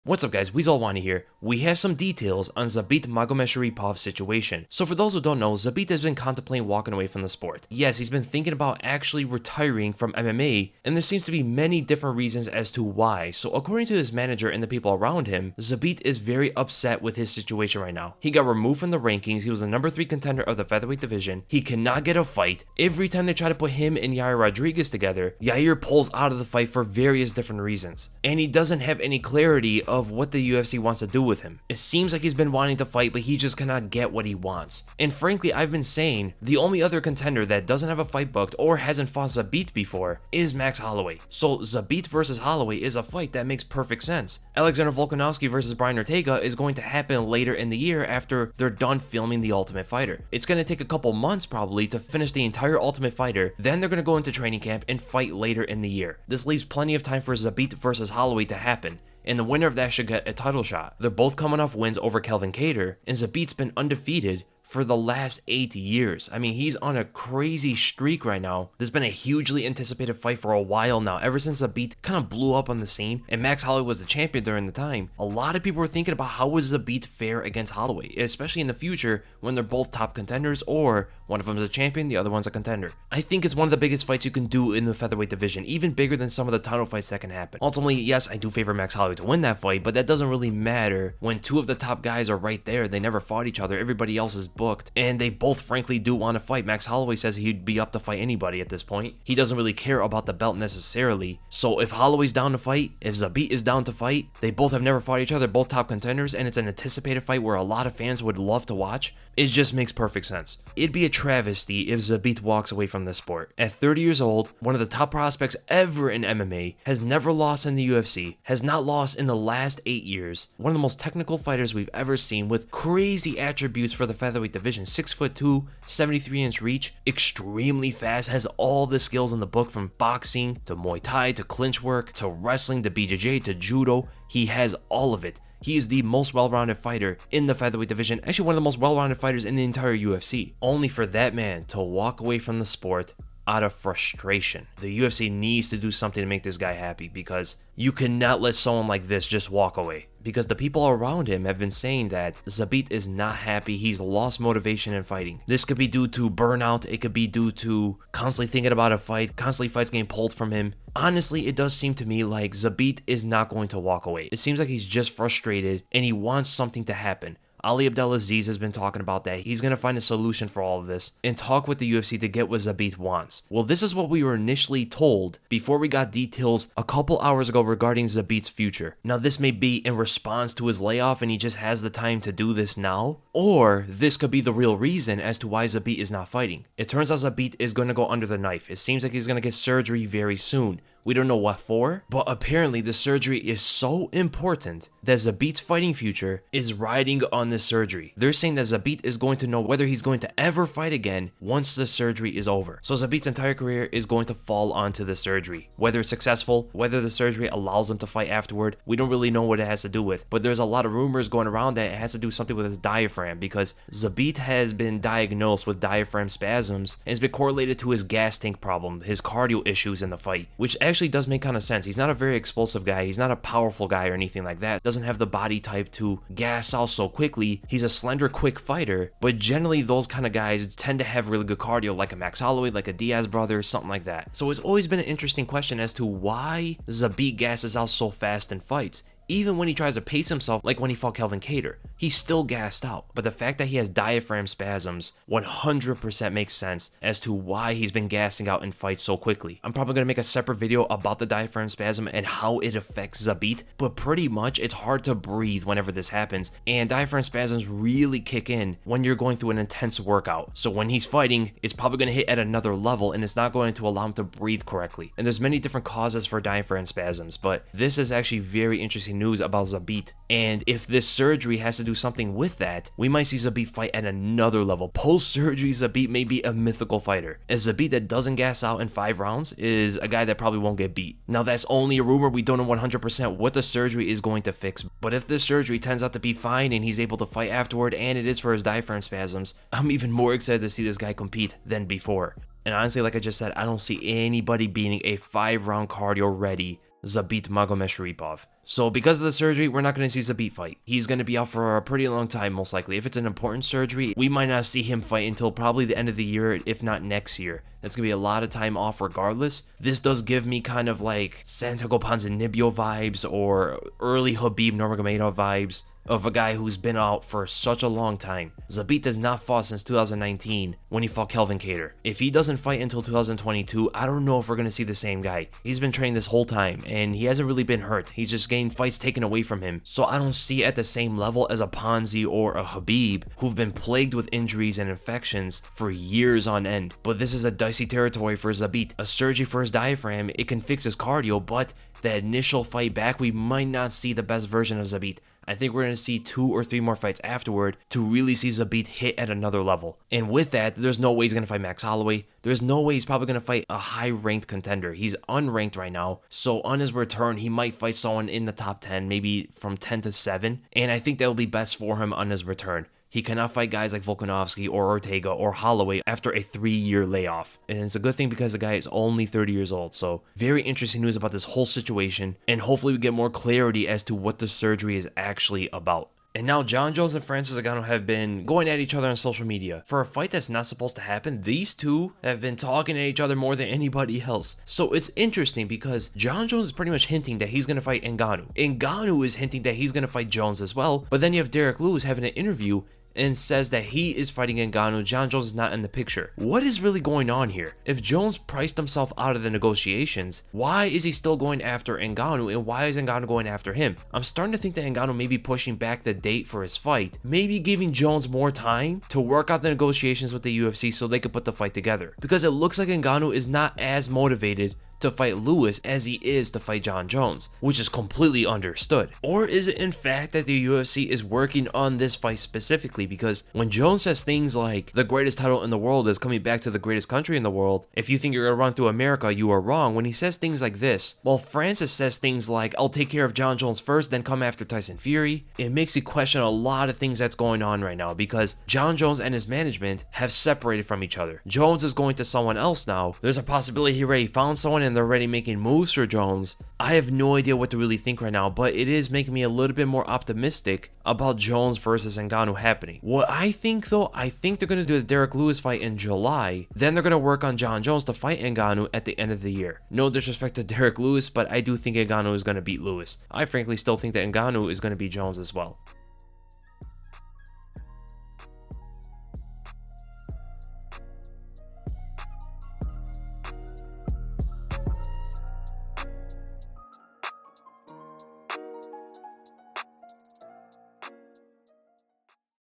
What's up guys, Weaselwani here. We have some details on Zabit Magomedsharipov's situation. So for those who don't know, Zabit has been contemplating walking away from the sport. Yes, he's been thinking about actually retiring from MMA, and there seems to be many different reasons as to why. So according to his manager and the people around him, Zabit is very upset with his situation right now. He got removed from the rankings, he was the number 3 contender of the featherweight division, he cannot get a fight. Every time they try to put him and Yair Rodriguez together, Yair pulls out of the fight for various different reasons. And he doesn't have any clarity of what the UFC wants to do with him. It seems like he's been wanting to fight, but he just cannot get what he wants. And frankly, I've been saying the only other contender that doesn't have a fight booked or hasn't fought Zabit before is Max Holloway. So Zabit versus Holloway is a fight that makes perfect sense. Alexander Volkanovski versus Brian Ortega is going to happen later in the year after they're done filming The Ultimate Fighter. It's going to take a couple months probably to finish the entire Ultimate Fighter, then they're going to go into training camp and fight later in the year. This leaves plenty of time for Zabit versus Holloway to happen, and the winner of that should get a title shot. They're both coming off wins over Kelvin Kattar, and Zabit's been undefeated for the last 8 years. I mean, he's on a crazy streak right now. There's been a hugely anticipated fight for a while now, ever since Zabit kind of blew up on the scene, and Max Holloway was the champion during the time. A lot of people were thinking about how would Zabit fare against Holloway, especially in the future when they're both top contenders, or one of them is a champion, the other one's a contender. I think it's one of the biggest fights you can do in the featherweight division, even bigger than some of the title fights that can happen. Ultimately, yes, I do favor Max Holloway to win that fight, but that doesn't really matter when two of the top guys are right there. They never fought each other, everybody else is booked, and they both frankly do want to fight. Max Holloway says he'd be up to fight anybody at this point. He doesn't really care about the belt necessarily. So if Holloway's down to fight, if Zabit is down to fight, they both have never fought each other, both top contenders, and it's an anticipated fight where a lot of fans would love to watch. It just makes perfect sense. It'd be a travesty if Zabit walks away from this sport. At 30 years old, one of the top prospects ever in MMA, has never lost in the UFC, has not lost in the last 8 years, one of the most technical fighters we've ever seen with crazy attributes for the featherweight division, 6'2", 73-inch reach, extremely fast, has all the skills in the book from boxing to Muay Thai to clinch work to wrestling to BJJ to judo. He has all of it. He is the most well-rounded fighter in the featherweight division, actually one of the most well-rounded fighters in the entire UFC. Only for that man to walk away from the sport out of frustration. The UFC needs to do something to make this guy happy, because you cannot let someone like this just walk away. Because the people around him have been saying that Zabit is not happy, he's lost motivation in fighting. This could be due to burnout, it could be due to constantly thinking about a fight, constantly fights getting pulled from him. Honestly, it does seem to me like Zabit is not going to walk away. It seems like he's just frustrated and he wants something to happen. Ali Abdelaziz has been talking about that. He's going to find a solution for all of this and talk with the UFC to get what Zabit wants. Well, this is what we were initially told before we got details a couple hours ago regarding Zabit's future. Now, this may be in response to his layoff and he just has the time to do this now, or this could be the real reason as to why Zabit is not fighting. It turns out Zabit is going to go under the knife. It seems like he's going to get surgery very soon. We don't know what for, but apparently the surgery is so important that Zabit's fighting future is riding on this surgery. They're saying that Zabit is going to know whether he's going to ever fight again once the surgery is over. So Zabit's entire career is going to fall onto the surgery. Whether it's successful, whether the surgery allows him to fight afterward, we don't really know what it has to do with. But there's a lot of rumors going around that it has to do something with his diaphragm, because Zabit has been diagnosed with diaphragm spasms and has been correlated to his gas tank problem, his cardio issues in the fight, which actually does make kind of sense. He's not a very explosive guy, he's not a powerful guy or anything like that, doesn't have the body type to gas out so quickly. He's a slender, quick fighter, but generally those kind of guys tend to have really good cardio, like a Max Holloway, like a Diaz brother, something like that. So it's always been an interesting question as to why Zabit gasses out so fast in fights. Even when he tries to pace himself, like when he fought Kelvin Kattar, he's still gassed out. But the fact that he has diaphragm spasms 100% makes sense as to why he's been gassing out in fights so quickly. I'm probably going to make a separate video about the diaphragm spasm and how it affects Zabit, but pretty much it's hard to breathe whenever this happens, and diaphragm spasms really kick in when you're going through an intense workout. So when he's fighting, it's probably going to hit at another level and it's not going to allow him to breathe correctly. And there's many different causes for diaphragm spasms, but this is actually very interesting news about Zabit, and if this surgery has to do something with that, we might see Zabit fight at another level. Post-surgery Zabit may be a mythical fighter. A Zabit that doesn't gas out in 5 rounds is a guy that probably won't get beat. Now, that's only a rumor. We don't know 100% what the surgery is going to fix, but if this surgery turns out to be fine and he's able to fight afterward, and it is for his diaphragm spasms, I'm even more excited to see this guy compete than before. And honestly, like I just said, I don't see anybody beating a 5-round cardio ready Zabit Magomedsharipov. So because of the surgery, we're not going to see Zabit fight. He's going to be out for a pretty long time, most likely. If it's an important surgery, we might not see him fight until probably the end of the year, if not next year. That's going to be a lot of time off regardless. This does give me kind of like Santiago Ponzinibbio vibes or early Khabib Nurmagomedov vibes of a guy who's been out for such a long time. Zabit has not fought since 2019 when he fought Kelvin Kattar. If he doesn't fight until 2022, I don't know if we're going to see the same guy. He's been training this whole time and he hasn't really been hurt. He's just getting fights taken away from him. So I don't see it at the same level as a Ponzi or a Khabib who've been plagued with injuries and infections for years on end. But this is a dicey territory for Zabit. A surgery for his diaphragm, it can fix his cardio, but the initial fight back, we might not see the best version of Zabit. I think we're going to see 2 or 3 more fights afterward to really see Zabit hit at another level. And with that, there's no way he's going to fight Max Holloway. There's no way he's probably going to fight a high-ranked contender. He's unranked right now. So on his return, he might fight someone in the top 10, maybe from 10 to 7. And I think that will be best for him on his return. He cannot fight guys like Volkanovski or Ortega or Holloway after a 3-year layoff. And it's a good thing because the guy is only 30 years old. So very interesting news about this whole situation. And hopefully we get more clarity as to what the surgery is actually about. And now Jon Jones and Francis Ngannou have been going at each other on social media. For a fight that's not supposed to happen, these two have been talking at each other more than anybody else. So it's interesting because Jon Jones is pretty much hinting that he's going to fight Ngannou. Ngannou is hinting that he's going to fight Jones as well. But then you have Derek Lewis having an interview and says that he is fighting Ngannou. Jon Jones is not in the picture. What is really going on here? If Jones priced himself out of the negotiations, why is he still going after Ngannou and why is Ngannou going after him? I'm starting to think that Ngannou may be pushing back the date for his fight, maybe giving Jones more time to work out the negotiations with the UFC so they could put the fight together. Because it looks like Ngannou is not as motivated to fight Lewis as he is to fight Jon Jones, which is completely understood. Or is it in fact that the UFC is working on this fight specifically? Because when Jones says things like the greatest title in the world is coming back to the greatest country in the world, if you think you're gonna run through America, you are wrong. When he says things like this, while Francis says things like I'll take care of Jon Jones first, then come after Tyson Fury, it makes you question a lot of things that's going on right now because Jon Jones and his management have separated from each other. Jones is going to someone else now. There's a possibility he already found someone and they're already making moves for Jones. I have no idea what to really think right now, but it is making me a little bit more optimistic about Jones versus Ngannou happening. What I think though, I think they're going to do the Derek Lewis fight in July. Then they're going to work on Jon Jones to fight Ngannou at the end of the year. No disrespect to Derek Lewis, but I do think Ngannou is going to beat Lewis. I frankly still think that Ngannou is going to beat Jones as well.